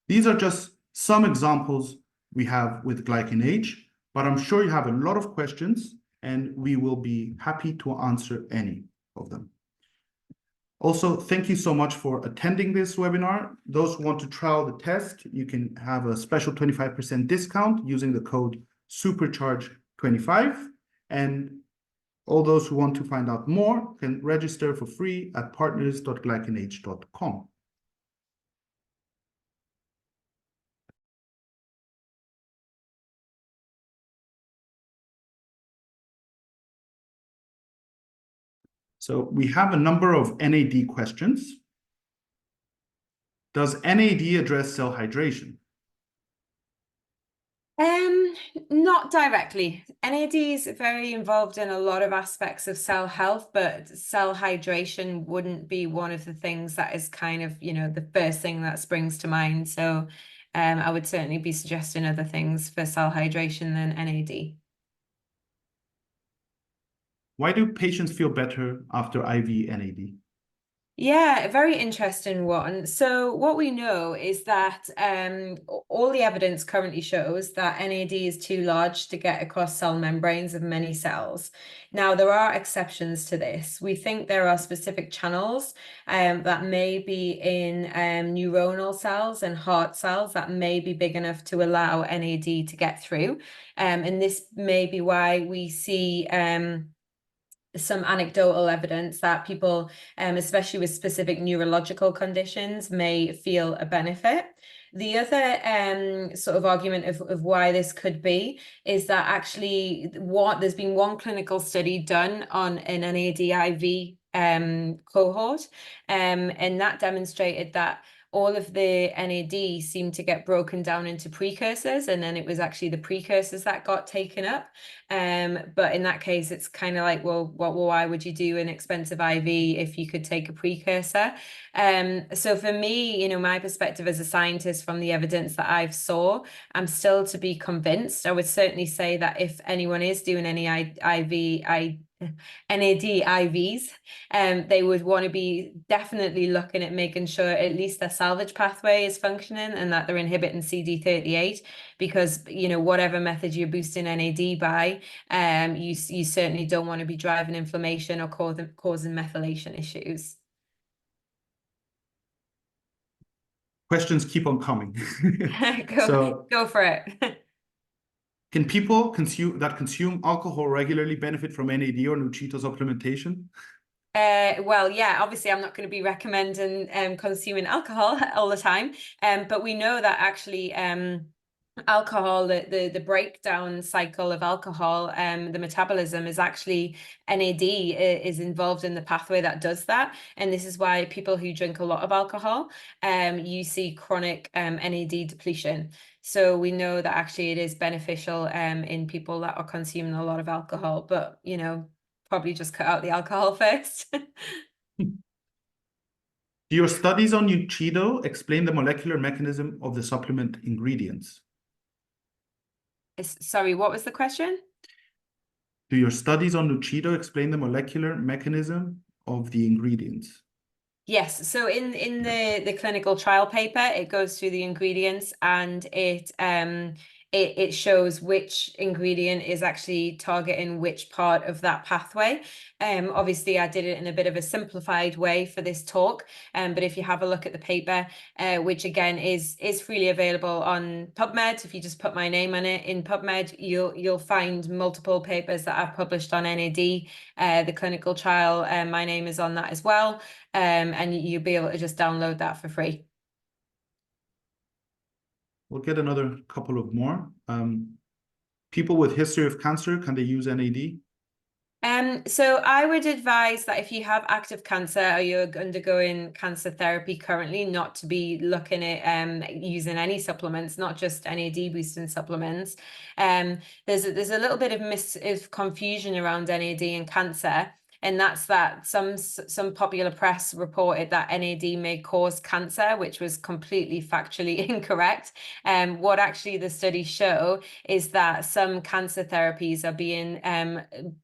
These are just some examples we have with glycan age, but I'm sure you have a lot of questions, and we will be happy to answer any of them. Also, thank you so much for attending this webinar. Those who want to trial the test, you can have a special 25% discount using the code Supercharge25. And all those who want to find out more can register for free at partners.glycanage.com. So we have a number of NAD questions. Does NAD address cell hydration? Not directly. NAD is very involved in a lot of aspects of cell health, but cell hydration wouldn't be one of the things that is kind of, the first thing that springs to mind. So I would certainly be suggesting other things for cell hydration than NAD. Why do patients feel better after IV NAD? Yeah, a very interesting one. So what we know is that all the evidence currently shows that NAD is too large to get across cell membranes of many cells. Now, there are exceptions to this. We think there are specific channels that may be in neuronal cells and heart cells that may be big enough to allow NAD to get through. And this may be why we see some anecdotal evidence that people, especially with specific neurological conditions, may feel a benefit. The other sort of argument of why this could be is that actually there's been one clinical study done on an NAD IV cohort, and that demonstrated that all of the NAD seemed to get broken down into precursors, and then it was actually the precursors that got taken up. But in that case, it's kind of like, well, why would you do an expensive IV if you could take a precursor? So for me, my perspective as a scientist from the evidence that I've saw, I'm still to be convinced. I would certainly say that if anyone is doing any NAD IVs, they would want to be definitely looking at making sure at least their salvage pathway is functioning and that they're inhibiting CD38, because whatever method you're boosting NAD by, you certainly don't want to be driving inflammation or causing methylation issues. Questions keep on coming. Go for it. Can people consume alcohol regularly benefit from NAD or Nuchido supplementation? Well, yeah, obviously I'm not going to be recommending consuming alcohol all the time, but we know that actually alcohol, the breakdown cycle of alcohol, the metabolism is actually NAD is involved in the pathway that does that, and this is why people who drink a lot of alcohol, you see chronic NAD depletion. So we know that actually it is beneficial in people that are consuming a lot of alcohol, but probably just cut out the alcohol first. Do Do your studies on Nuchido explain the molecular mechanism of the supplement ingredients? Sorry, what was the question? Do your studies on Nuchido explain the molecular mechanism of the ingredients? Yes, so in the clinical trial paper, it goes through the ingredients and it shows which ingredient is actually targeting which part of that pathway. Obviously, I did it in a bit of a simplified way for this talk, but if you have a look at the paper, which again is freely available on PubMed, if you just put my name on it in PubMed, you'll find multiple papers that I've published on NAD, the clinical trial, my name is on that as well, and you'll be able to just download that for free. We'll get another couple of more. People with history of cancer, can they use NAD? So I would advise that if you have active cancer or you're undergoing cancer therapy currently, not to be looking at using any supplements, not just NAD boosting supplements. There's a little bit of confusion around NAD and cancer. And that's that some popular press reported that NAD may cause cancer, which was completely factually incorrect. What actually the studies show is that some cancer therapies are being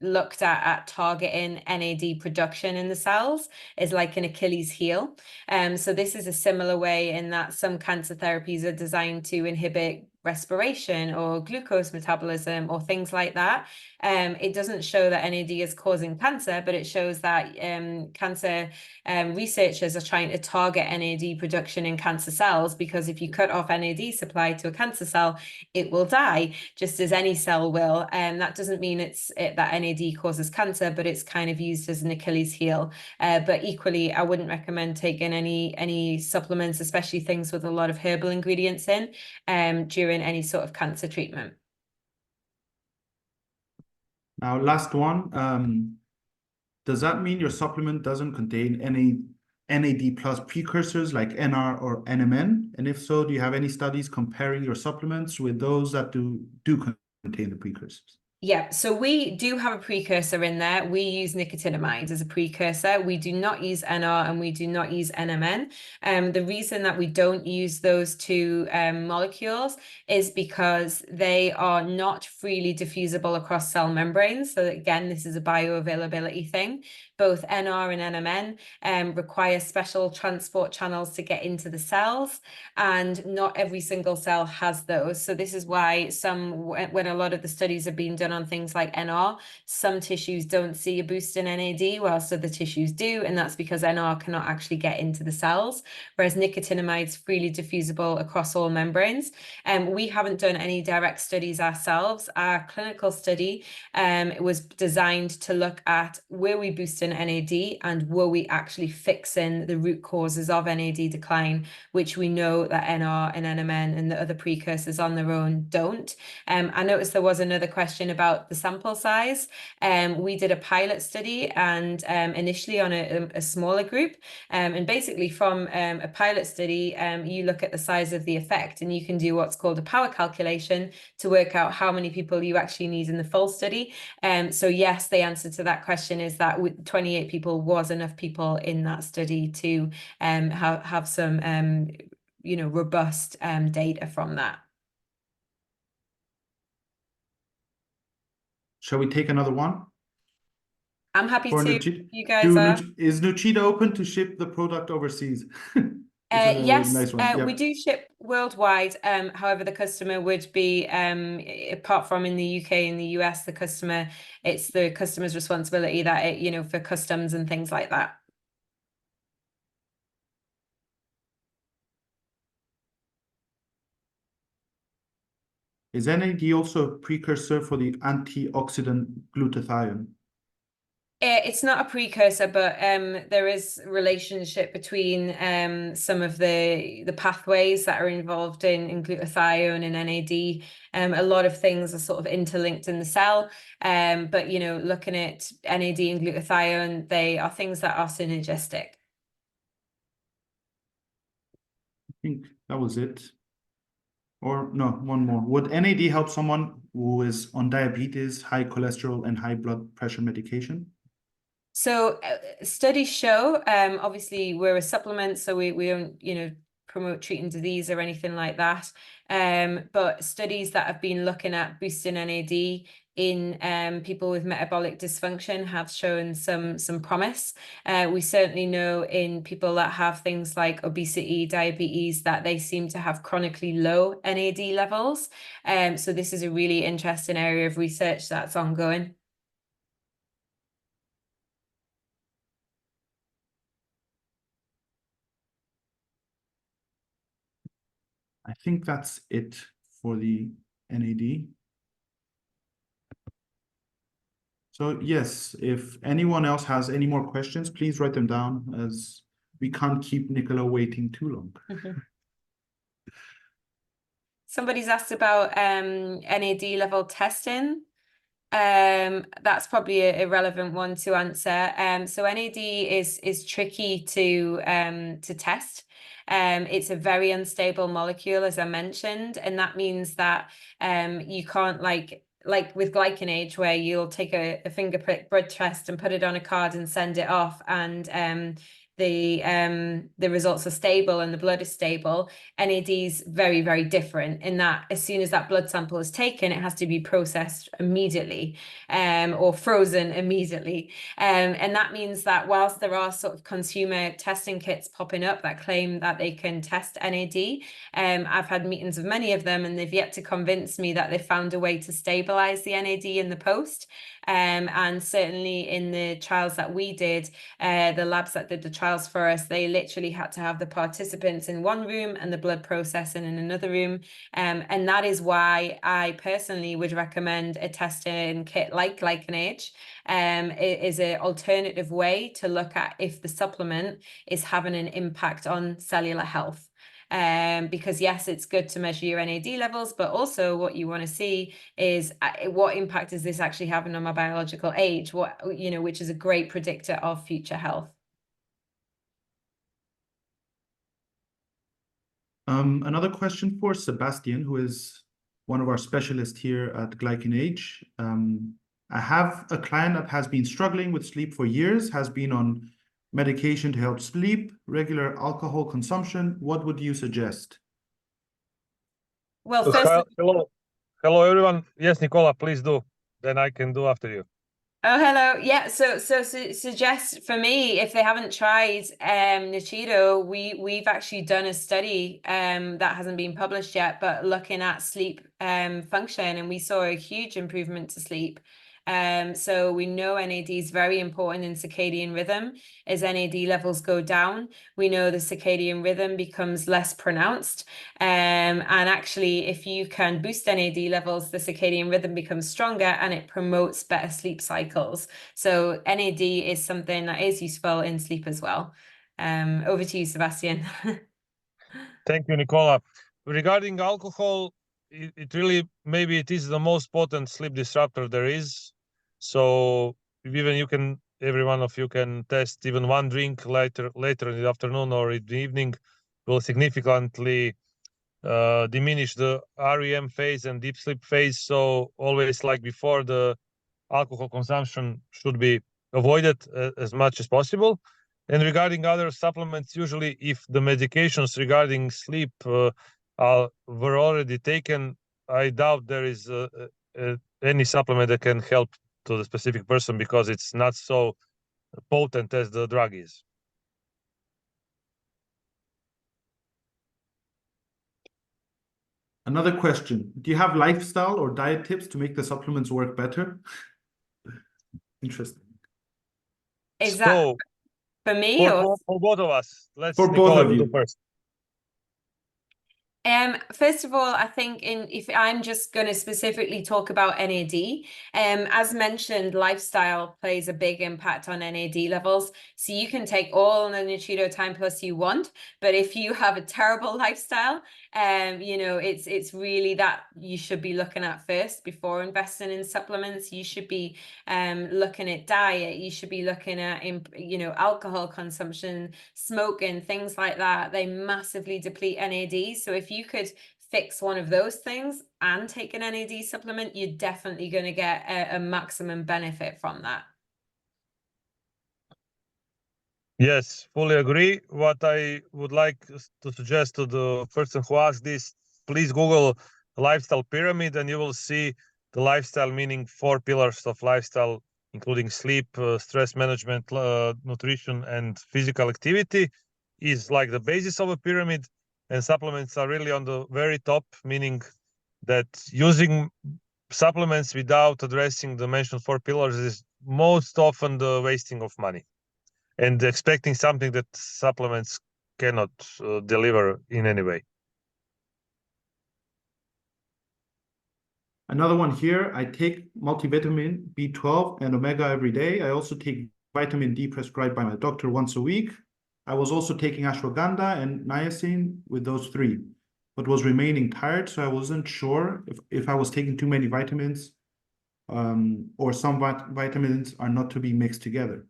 looked at targeting NAD production in the cells is like an Achilles heel. So this is a similar way in that some cancer therapies are designed to inhibit respiration or glucose metabolism or things like that. It doesn't show that NAD is causing cancer, but it shows that cancer researchers are trying to target NAD production in cancer cells, because if you cut off NAD supply to a cancer cell, it will die, just as any cell will. And that doesn't mean that NAD causes cancer, but it's kind of used as an Achilles heel. But equally, I wouldn't recommend taking any supplements, especially things with a lot of herbal ingredients in, during any sort of cancer treatment. Now, last one. Does that mean your supplement doesn't contain any NAD plus precursors like NR or NMN? And if so, do you have any studies comparing your supplements with those that do contain the precursors? Yeah, so we do have a precursor in there. We use nicotinamide as a precursor. We do not use NR and we do not use NMN. The reason that we don't use those two molecules is because they are not freely diffusible across cell membranes. So again, this is a bioavailability thing. Both NR and NMN require special transport channels to get into the cells, and not every single cell has those. So this is why when a lot of the studies have been done on things like NR, some tissues don't see a boost in NAD, whilst other tissues do, and that's because NR cannot actually get into the cells, whereas nicotinamide is freely diffusible across all membranes. We haven't done any direct studies ourselves. Our clinical study was designed to look at, were we boosting NAD and were we actually fixing the root causes of NAD decline, which we know that NR and NMN and the other precursors on their own don't. I noticed there was another question about the sample size. We did a pilot study and initially on a smaller group. And basically from a pilot study, you look at the size of the effect and you can do what's called a power calculation to work out how many people you actually need in the full study. So yes, the answer to that question is that with 28 people was enough people in that study to have some robust data from that. Shall we take another one? I'm happy For to. You guys are. Is Nuchido open to ship the product overseas? Yes, nice one. Yep. we do ship worldwide. However, the customer would be, apart from in the UK and the US, it's the customer's responsibility that for customs and things like that. Is NAD also a precursor for the antioxidant glutathione? It's not a precursor, but there is a relationship between some of the pathways that are involved in glutathione and NAD. A lot of things are sort of interlinked in the cell, but looking at NAD and glutathione, they are things that are synergistic. I think that was it. Or no, one more. Would NAD help someone who is on diabetes, high cholesterol, and high blood pressure medication? So studies show, obviously we're a supplement, so we don't, you know, promote treating disease or anything like that. But studies that have been looking at boosting NAD in people with metabolic dysfunction have shown some promise. We certainly know in people that have things like obesity, diabetes, that they seem to have chronically low NAD levels. So this is a really interesting area of research that's ongoing. I think that's it for the NAD. So yes, if anyone else has any more questions, please write them down, as we can't keep Nichola waiting too long. Somebody's asked about NAD level testing. That's probably a relevant one to answer. So NAD is tricky to test. It's a very unstable molecule, as I mentioned, and that means that you can't like with glycan, where you'll take a finger prick blood test and put it on a card and send it off, and the results are stable and the blood is stable. NAD is very, very different in that as soon as that blood sample is taken, it has to be processed immediately, or frozen immediately. And that means that whilst there are sort of consumer testing kits popping up that claim that they can test NAD, I've had meetings with many of them, and they've yet to convince me that they've found a way to stabilize the NAD in the post. And certainly in the trials that we did, the labs that did the trials for us, they literally had to have the participants in one room and the blood processing in another room. And that is why I personally would recommend a testing kit like glycan. It is an alternative way to look at if the supplement is having an impact on cellular health. Because yes, it's good to measure your NAD levels, but also what you want to see is what impact is this actually having on my biological age, which is a great predictor of future health. Another question for Sebastian, who is one of our specialists here at Glycan. I have a client that has been struggling with sleep for years, has been on medication to help sleep, regular alcohol consumption. What would you suggest? Well, first, hello everyone. Yes, Nichola, please do. Then I can do after you. oh, hello. Yeah, so suggest for me, if they haven't tried Nuchido, we've actually done a study that hasn't been published yet, but looking at sleep function, and we saw a huge improvement to sleep. So we know NAD is very important in circadian rhythm. As NAD levels go down, we know the circadian rhythm becomes less pronounced. And actually, if you can boost NAD levels, the circadian rhythm becomes stronger and it promotes better sleep cycles. So NAD is something that is useful in sleep as well. Over to you, Sebastian. Thank you, Nichola. Regarding alcohol, it really, maybe it is the most potent sleep disruptor there is. So even every one of you can test even one drink later in the afternoon or in the evening will significantly diminish the REM phase and deep sleep phase. So always, like before, the alcohol consumption should be avoided as much as possible. And regarding other supplements, usually if the medications regarding sleep were already taken, I doubt there is any supplement that can help to the specific person, because it's not so potent as the drug is. Another question. Do you have lifestyle or diet tips to make the supplements work better? Interesting. Is that for me or for both of us? Let's for both of you do first. First of all, I think if I'm just going to specifically talk about NAD, as mentioned, lifestyle plays a big impact on NAD levels. So you can take all the Nuchido Time Plus you want, but if you have a terrible lifestyle, it's really that you should be looking at first before investing in supplements. You should be looking at diet. You should be looking at alcohol consumption, smoking, things like that. They massively deplete NAD. So if you could fix one of those things and take an NAD supplement, you're definitely going to get a maximum benefit from that. Yes, fully agree. What I would like to suggest to the person who asked this, please Google lifestyle pyramid and you will see the lifestyle, meaning 4 pillars of lifestyle, including sleep, stress management, nutrition, and physical activity, is like the basis of a pyramid. And supplements are really on the very top, meaning that using supplements without addressing the mentioned 4 pillars is most often the wasting of money and expecting something that supplements cannot deliver in any way. Another one here, I take multivitamin B12 and omega every day. I also take vitamin D prescribed by my doctor once a week. I was also taking ashwagandha and niacin with those 3, but was remaining tired, so I wasn't sure if I was taking too many vitamins, or some vitamins are not to be mixed together.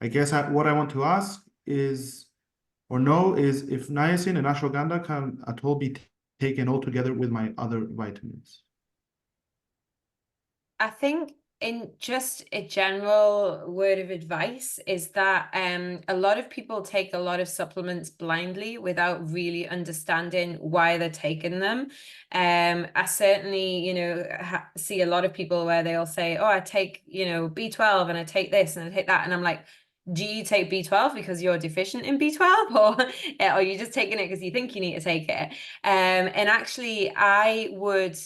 I guess what I want to ask is, or know, is if niacin and ashwagandha can at all be taken all together with my other vitamins. I think in just a general word of advice is that a lot of people take a lot of supplements blindly without really understanding why they're taking them. I certainly, see a lot of people where they'll say, oh, I take, B12 and I take this and I take that. And I'm like, do you take B12 because you're deficient in B12 or are you just taking it because you think you need to take it? And actually, I would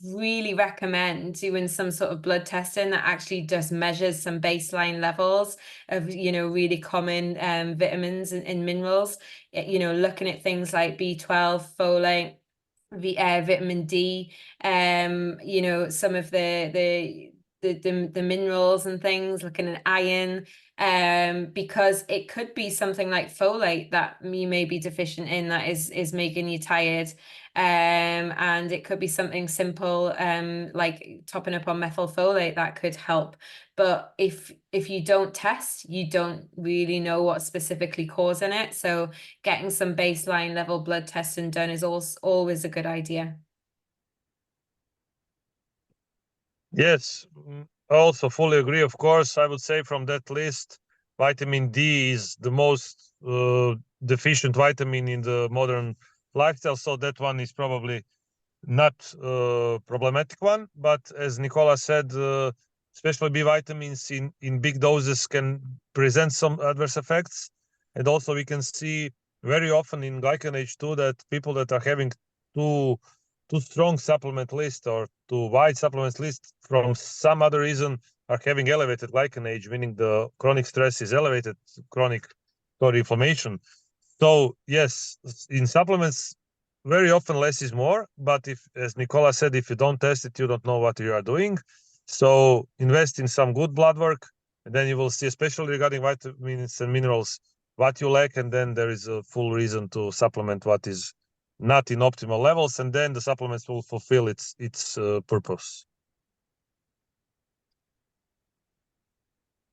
really recommend doing some sort of blood testing that actually just measures some baseline levels of really common vitamins and minerals, looking at things like B12, folate, vitamin D, some of the minerals and things, looking at iron, because it could be something like folate that you may be deficient in that is making you tired. And it could be something simple, like topping up on methylfolate that could help. But if you don't test, you don't really know what's specifically causing it. So getting some baseline level blood testing done is always a good idea. Yes, I also fully agree. Of course, I would say from that list, vitamin D is the most deficient vitamin in the modern lifestyle. So that one is probably not a problematic one. But as Nichola said, especially B vitamins in big doses can present some adverse effects. And also we can see very often in glycan age 2 that people that are having too strong supplement list or too wide supplements list from some other reason are having elevated glycan age, meaning the chronic stress is elevated, chronic inflammation. So yes, in supplements, very often less is more, but if, as Nichola said, if you don't test it, you don't know what you are doing. So invest in some good blood work, and then you will see, especially regarding vitamins and minerals, what you lack, and then there is a full reason to supplement what is not in optimal levels, and then the supplements will fulfill its purpose.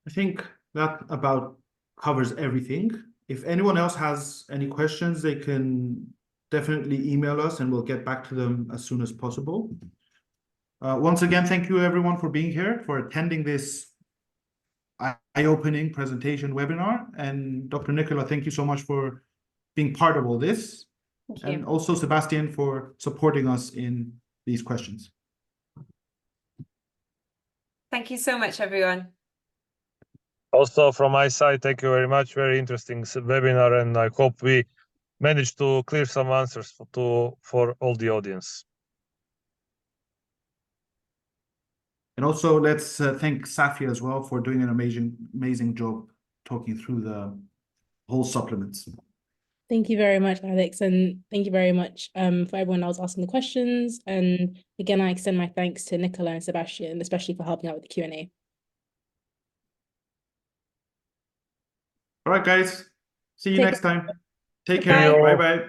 I think that about covers everything. If anyone else has any questions, they can definitely email us and we'll get back to them as soon as possible. Once again, thank you everyone for being here, for attending this eye-opening presentation webinar. And Dr. Nichola, thank you so much for being part of all this. Thank you. And also Sebastian for supporting us in these questions. Thank you so much, everyone. Also from my side, thank you very much. Very interesting webinar, and I hope we managed to clear some answers for all the audience. And also let's thank Safia as well for doing an amazing job talking through the whole supplements. Thank you very much, Alex, and thank you very much for everyone that was asking the questions. And again, I extend my thanks to Nichola and Sebastian, especially for helping out with the Q&A. All right, guys. See you next time. Take Bye. care. Bye-bye.